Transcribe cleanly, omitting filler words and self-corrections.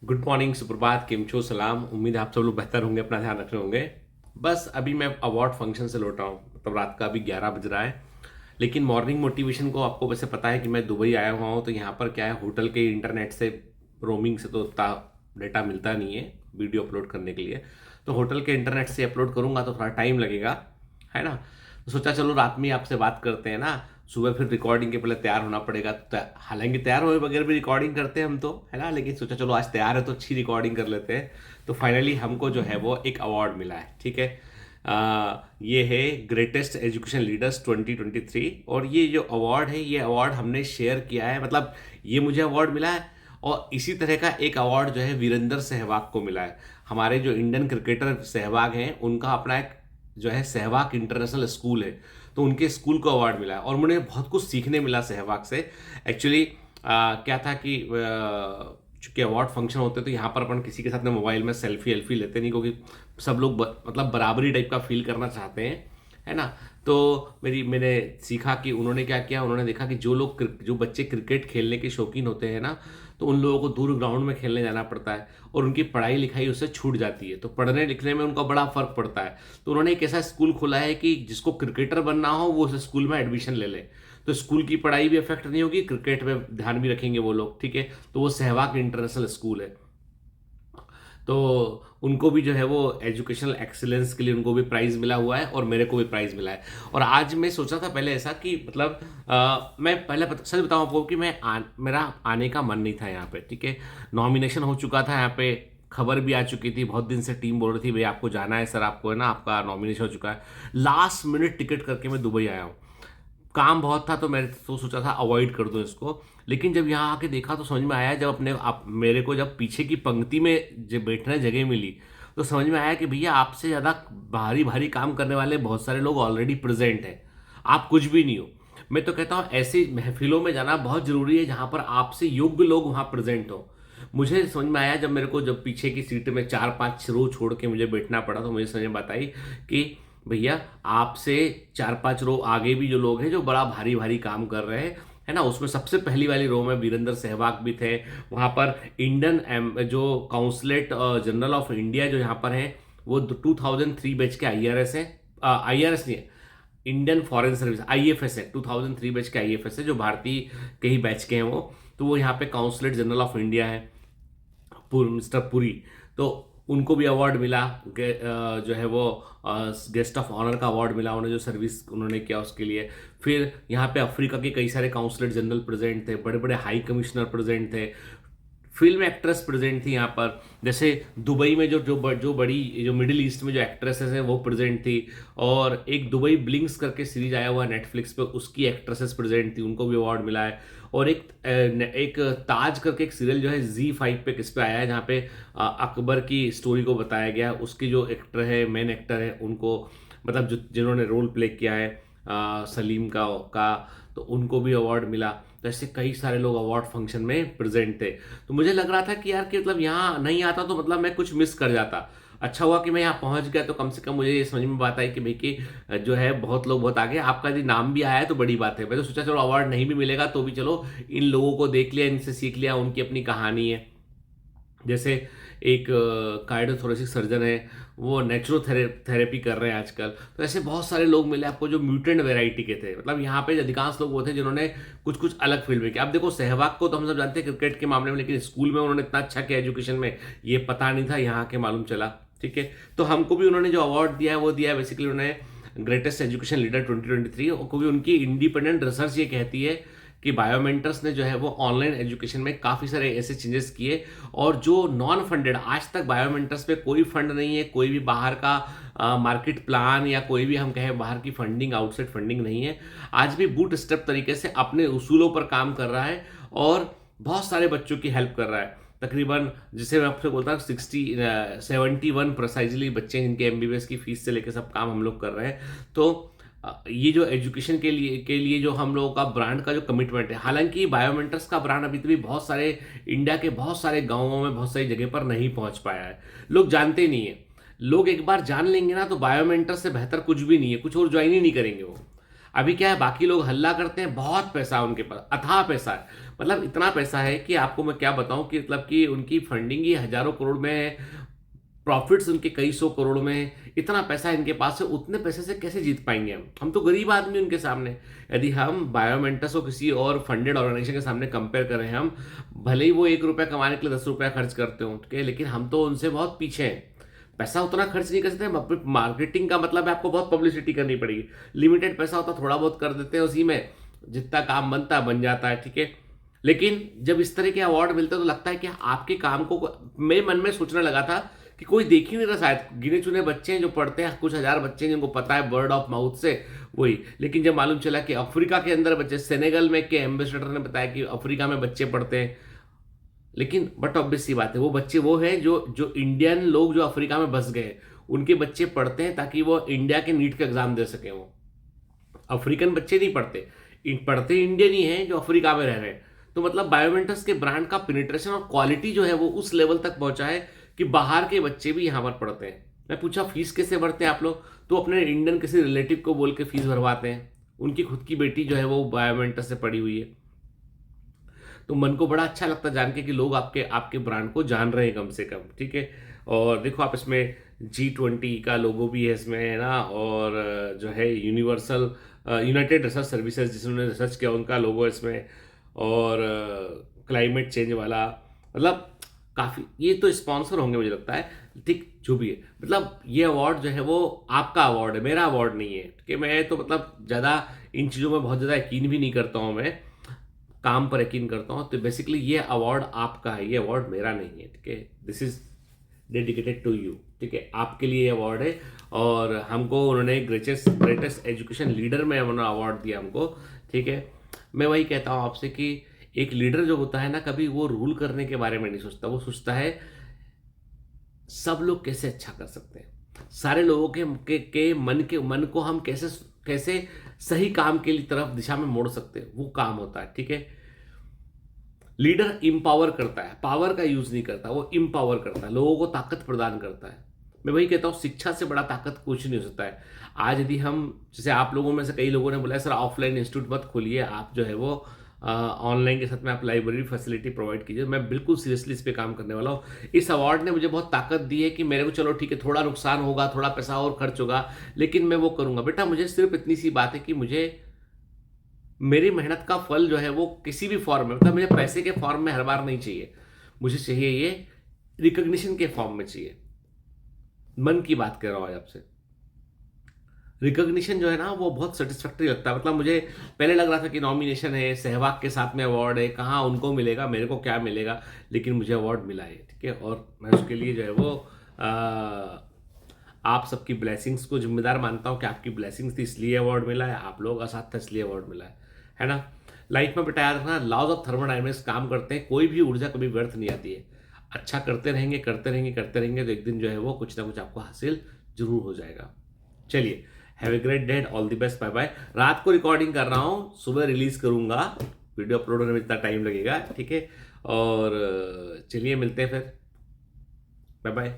Good morning, सुप्रभात, केम छो, सलाम। उम्मीद है आप सब लोग बेहतर होंगे, अपना ध्यान रख रहे होंगे। बस अभी मैं अवार्ड फंक्शन से लौटा हूँ, मतलब रात का अभी 11 बज रहा है। लेकिन मॉर्निंग मोटिवेशन को आपको वैसे पता है कि मैं दुबई आया हुआ हूँ, तो यहाँ पर क्या है, होटल के इंटरनेट से रोमिंग से तो उतना डेटा मिलता नहीं है वीडियो अपलोड करने के लिए। तो होटल के इंटरनेट से अपलोड करूँगा तो थोड़ा टाइम लगेगा, है ना। तो सोचा चलो रात में ही आपसे बात करते हैं ना। सुबह फिर रिकॉर्डिंग के पहले तैयार होना पड़ेगा, तो हालांकि तैयार हुए बगैर भी रिकॉर्डिंग करते हैं हम तो, है ना। लेकिन सोचा चलो आज तैयार है तो अच्छी रिकॉर्डिंग कर लेते हैं। तो फाइनली हमको जो है वो एक अवार्ड मिला है, ठीक है। ये है ग्रेटेस्ट एजुकेशन लीडर्स 2023। और ये जो अवार्ड है, ये अवार्ड हमने शेयर किया है, मतलब ये मुझे अवार्ड मिला है। और इसी तरह का एक अवार्ड जो है वीरेंद्र सहवाग को मिला है। हमारे जो इंडियन क्रिकेटर सहवाग हैं, उनका अपना एक जो है सहवाग इंटरनेशनल स्कूल है, तो उनके स्कूल को अवार्ड मिला है। और मुझे बहुत कुछ सीखने मिला सहवाग से। एक्चुअली क्या था कि चूंकि अवार्ड फंक्शन होते तो यहाँ पर अपन किसी के साथ में मोबाइल में सेल्फी एल्फी लेते नहीं, क्योंकि सब लोग मतलब बराबरी टाइप का फील करना चाहते हैं, है ना। तो मैंने सीखा कि उन्होंने क्या किया, उन्होंने देखा कि जो बच्चे क्रिकेट खेलने के शौकीन होते हैं ना, तो उन लोगों को दूर ग्राउंड में खेलने जाना पड़ता है और उनकी पढ़ाई लिखाई उससे छूट जाती है, तो पढ़ने लिखने में उनका बड़ा फर्क पड़ता है। तो उन्होंने एक ऐसा स्कूल खोला है कि जिसको क्रिकेटर बनना हो वो उस स्कूल में एडमिशन ले ले, तो स्कूल की पढ़ाई भी अफेक्ट नहीं होगी, क्रिकेट में ध्यान भी रखेंगे वो लोग, ठीक है। तो वो सहवाग इंटरनेशनल स्कूल है। तो उनको भी जो है वो एजुकेशनल एक्सीलेंस के लिए उनको भी प्राइज़ मिला हुआ है और मेरे को भी प्राइज़ मिला है। और आज मैं सोचा था पहले ऐसा कि मतलब मैं पहले सच बताऊं आपको कि मेरा आने का मन नहीं था यहाँ पे, ठीक है। नॉमिनेशन हो चुका था यहाँ पे, खबर भी आ चुकी थी, बहुत दिन से टीम बोल रही थी भाई आपको जाना है सर, आपको है ना, आपका नॉमिनेशन हो चुका है। लास्ट मिनट टिकट करके मैं दुबई आया हूँ। काम बहुत था तो मैं तो सोचा था अवॉइड कर दूं इसको। लेकिन जब यहाँ आके देखा तो समझ में आया, जब अपने आप मेरे को जब पीछे की पंक्ति में जब बैठने जगह मिली, तो समझ में आया कि भैया आपसे ज़्यादा भारी भारी काम करने वाले बहुत सारे लोग ऑलरेडी प्रेजेंट हैं, आप कुछ भी नहीं हो। मैं तो कहता हूँ ऐसी महफिलों में जाना बहुत जरूरी है जहाँ पर आपसे योग्य लोग वहाँ प्रेजेंट हो। मुझे समझ में आया जब मेरे को जब पीछे की सीट में 4-5 रो छोड़ के मुझे बैठना पड़ा, तो मुझे समझ में बताई कि भैया आपसे 4-5 रो आगे भी जो लोग हैं जो बड़ा भारी भारी काम कर रहे हैं, है ना। उसमें सबसे पहली वाली रो में वीरेंद्र सहवाग भी थे। वहाँ पर इंडियन जो काउंसलेट जनरल ऑफ इंडिया जो यहाँ पर हैं, वो 2003 बैच के IRS है, IRS नहीं है, इंडियन फॉरेन सर्विस IFS है, 2003 बैच के IFS है, जो भारतीय के ही बैच के हैं वो। तो वो यहाँ पे काउंसलेट जनरल ऑफ इंडिया है, मिस्टर पुरी। तो उनको भी अवार्ड मिला, जो है वो गेस्ट ऑफ ऑनर का अवार्ड मिला उन्हें, जो सर्विस उन्होंने किया उसके लिए। फिर यहाँ पे अफ्रीका के कई सारे काउंसलेट जनरल प्रेजेंट थे, बड़े बड़े हाई कमिश्नर प्रेजेंट थे, फिल्म एक्ट्रेस प्रेजेंट थी यहाँ पर। जैसे दुबई में जो बड़ी जो मिडिल ईस्ट में जो एक्ट्रेसेस हैं वो प्रेजेंट थी। और एक दुबई ब्लिंक्स करके सीरीज आया हुआ है नेटफ्लिक्स पे, उसकी एक्ट्रेसेस प्रेजेंट थी, उनको भी अवार्ड मिला है। और एक ताज करके एक सीरियल जो है Z5 पे किस पे आया है, जहाँ पे अकबर की स्टोरी को बताया गया है, उसकी जो एक्टर है, मेन एक्टर है, उनको मतलब जिन्होंने रोल प्ले किया है सलीम का, तो उनको भी अवार्ड मिला। तो ऐसे कई सारे लोग अवार्ड फंक्शन में प्रेजेंट थे। तो मुझे लग रहा था कि यार कि मतलब यहाँ नहीं आता तो मतलब मैं कुछ मिस कर जाता। अच्छा हुआ कि मैं यहाँ पहुंच गया, तो कम से कम मुझे ये समझ में बात आई कि भाई कि जो है बहुत लोग बहुत आगे, आपका यदि नाम भी आया है तो बड़ी बात है। मैं तो सोचा चलो अवार्ड नहीं भी मिलेगा तो भी चलो इन लोगों को देख लिया, इनसे सीख लिया, उनकी अपनी कहानी है। जैसे एक कार्डियोथोरेसिक सर्जन है, वो नेचुरोथेरेपी कर रहे हैं आजकल। तो ऐसे बहुत सारे लोग मिले आपको जो म्यूटेंट वैरायटी के थे, मतलब यहाँ पे अधिकांश लोग वो थे जिन्होंने कुछ कुछ अलग फील्ड में किया। अब देखो सहवाग को तो हम सब जानते हैं क्रिकेट के मामले में, लेकिन स्कूल में उन्होंने इतना अच्छा किया एजुकेशन में, ये पता नहीं था, यहाँ के मालूम चला, ठीक है। तो हमको भी उन्होंने जो अवार्ड दिया है वो दिया है बेसिकली उन्होंने ग्रेटेस्ट एजुकेशन लीडर 2023। को भी उनकी इंडिपेंडेंट रिसर्च ये कहती है कि बायोमेंटर्स ने जो है वो ऑनलाइन एजुकेशन में काफ़ी सारे ऐसे चेंजेस किए। और जो नॉन फंडेड, आज तक बायोमेंटर्स पे कोई फंड नहीं है, कोई भी बाहर का मार्केट प्लान या कोई भी हम कहें बाहर की फंडिंग, आउटसाइड फंडिंग नहीं है। आज भी बूट स्टेप तरीके से अपने उसूलों पर काम कर रहा है और बहुत सारे बच्चों की हेल्प कर रहा है। तकरीबन जिसे मैं आपसे बोलता हूँ 71 प्रोसाइजली बच्चे हैं जिनके MBBS की फीस से लेकर सब काम हम लोग कर रहे हैं। तो ये जो एजुकेशन के लिए जो हम लोगों का ब्रांड का जो कमिटमेंट है, हालांकि बायोमेंटर्स का ब्रांड अभी भी बहुत सारे इंडिया के बहुत सारे गांवों में बहुत सारी जगह पर नहीं पहुंच पाया है, लोग जानते नहीं है। लोग एक बार जान लेंगे ना तो बायोमेंटर से बेहतर कुछ भी नहीं है, कुछ और ज्वाइन ही नहीं करेंगे वो। अभी क्या है, बाकी लोग हल्ला करते हैं, बहुत पैसा है उनके पास, अथाह पैसा है, मतलब इतना पैसा है कि आपको मैं क्या बताऊं कि मतलब कि उनकी फंडिंग ही हजारों करोड़ में है, प्रॉफिट्स उनके कई सौ करोड़ में है, इतना पैसा इनके पास है, उतने पैसे से कैसे जीत पाएंगे हम तो गरीब आदमी उनके सामने। यदि हम बायोमेंटस को किसी और फंडेड ऑर्गेनाइजेशन के सामने कंपेयर करें, हम भले ही वो 1 रुपया कमाने के लिए 10 रुपया खर्च करते हो, ठीक है, लेकिन हम तो उनसे बहुत पीछे हैं, पैसा उतना खर्च नहीं कर सकते। मार्केटिंग का मतलब है आपको बहुत पब्लिसिटी करनी पड़ेगी, लिमिटेड पैसा होता थोड़ा बहुत कर देते हैं, उसी में जितना काम बनता बन जाता है, ठीक है। लेकिन जब इस तरह के अवार्ड मिलते हैं तो लगता है कि आपके काम को, मेरे मन में सोचने लगा था कि कोई देख ही नहीं रहा, शायद गिने चुने बच्चे हैं जो पढ़ते हैं, कुछ हजार बच्चे हैं जिनको पता है वर्ड ऑफ माउथ से वही। लेकिन जब मालूम चला कि अफ्रीका के अंदर बच्चे, सेनेगल में के एम्बेसडर ने बताया कि अफ्रीका में बच्चे पढ़ते हैं, लेकिन बट ऑब्वियस सी बात है, वो बच्चे वो हैं जो जो इंडियन लोग जो अफ्रीका में बस गए, उनके बच्चे पढ़ते हैं ताकि वो इंडिया के नीट का एग्जाम दे सके। वो अफ्रीकन बच्चे नहीं पढ़ते, पढ़ते इंडियन ही हैं जो अफ्रीका में रह रहे हैं। तो मतलब बायोमेंटस के ब्रांड का पेनिट्रेशन और क्वालिटी जो है वो उस लेवल तक पहुंचा है कि बाहर के बच्चे भी यहाँ पर पढ़ते हैं। मैं पूछा फीस कैसे भरते हैं आप लोग, तो अपने इंडियन किसी रिलेटिव को बोल के फीस भरवाते हैं, उनकी खुद की बेटी जो है वो बायोमेंटस से पढ़ी हुई है। तो मन को बड़ा अच्छा लगता है जान के कि लोग आपके आपके ब्रांड को जान रहे हैं कम से कम, ठीक है। और देखो आप इसमें G20 का लोगो भी है इसमें, है ना, और जो है यूनिवर्सल यूनाइटेड रिसर्च सर्विसेज जिन्होंने रिसर्च किया उनका लोगो इसमें, और क्लाइमेट चेंज वाला, मतलब काफ़ी, ये तो स्पॉन्सर होंगे मुझे लगता है, ठीक जो भी है। मतलब ये अवार्ड जो है वो आपका अवार्ड है, मेरा अवार्ड नहीं है, ठीक है। मैं तो मतलब ज़्यादा इन चीज़ों में बहुत ज़्यादा यकीन भी नहीं करता हूँ, मैं काम पर यकीन करता हूँ। तो बेसिकली ये अवार्ड आपका है, ये अवार्ड मेरा नहीं है, ठीक है। This is dedicated to you, ठीक है, आपके लिए ये अवार्ड है। और हमको उन्होंने ग्रेटेस्ट एजुकेशन लीडर में उन्होंने अवार्ड दिया हमको, ठीक है। मैं वही कहता हूँ आपसे कि एक लीडर जो होता है ना, कभी वो रूल करने के बारे में नहीं सोचता, वो सोचता है सब लोग कैसे अच्छा कर सकते हैं, सारे लोगों के मन को हम कैसे कैसे सही काम के लिए तरफ दिशा में मोड़ सकते हैं, वो काम होता है, ठीक है। लीडर इंपावर करता है, पावर का यूज नहीं करता, वो इंपावर करता है, लोगों को ताकत प्रदान करता है। मैं वही कहता हूँ शिक्षा से बड़ा ताकत कुछ नहीं हो सकता है। आज यदि हम, जैसे आप लोगों में से कई लोगों ने बोला है सर ऑफलाइन इंस्टीट्यूट मत खोलिए, आप जो है वो ऑनलाइन के साथ में आप लाइब्रेरी फैसिलिटी प्रोवाइड कीजिए, मैं बिल्कुल सीरियसली इस पे काम करने वाला हूँ। इस अवार्ड ने मुझे बहुत ताकत दी है कि मेरे को, चलो ठीक है थोड़ा नुकसान होगा, थोड़ा पैसा और खर्च होगा, लेकिन मैं वो करूंगा। बेटा मुझे सिर्फ इतनी सी बात है कि मुझे मेरी मेहनत का फल जो है वो किसी भी फॉर्म में, मतलब मुझे पैसे के फॉर्म में हर बार नहीं चाहिए, मुझे चाहिए ये रिकॉग्निशन के फॉर्म में चाहिए। मन की बात कर रहा हूं आज आपसे, रिकॉग्निशन जो है ना वो बहुत सेटिस्फैक्टरी लगता है। मतलब मुझे पहले लग रहा था कि नॉमिनेशन है, सहवाग के साथ में अवार्ड है, कहाँ उनको मिलेगा, मेरे को क्या मिलेगा, लेकिन मुझे अवार्ड मिला है, ठीक है। और मैं उसके लिए जो है वो आप सबकी ब्लेसिंग्स को जिम्मेदार मानता हूँ कि आपकी ब्लेसिंग्स थी इसलिए अवार्ड मिला है, आप लोगों का साथ था इसलिए अवार्ड मिला है ना। लाइफ में बेटा याद रखना, लॉज ऑफ थर्मोडायनेमिक्स काम करते हैं, कोई भी ऊर्जा कभी व्यर्थ नहीं आती है। अच्छा करते रहेंगे करते रहेंगे करते रहेंगे तो एक दिन जो है वो कुछ ना कुछ आपको हासिल जरूर हो जाएगा। चलिए, have a great day, all the best, bye bye. रात को रिकॉर्डिंग कर रहा हूँ, सुबह रिलीज करूंगा, वीडियो अपलोड होने में इतना टाइम लगेगा, ठीक है। और चलिए मिलते हैं फिर, बाय बाय।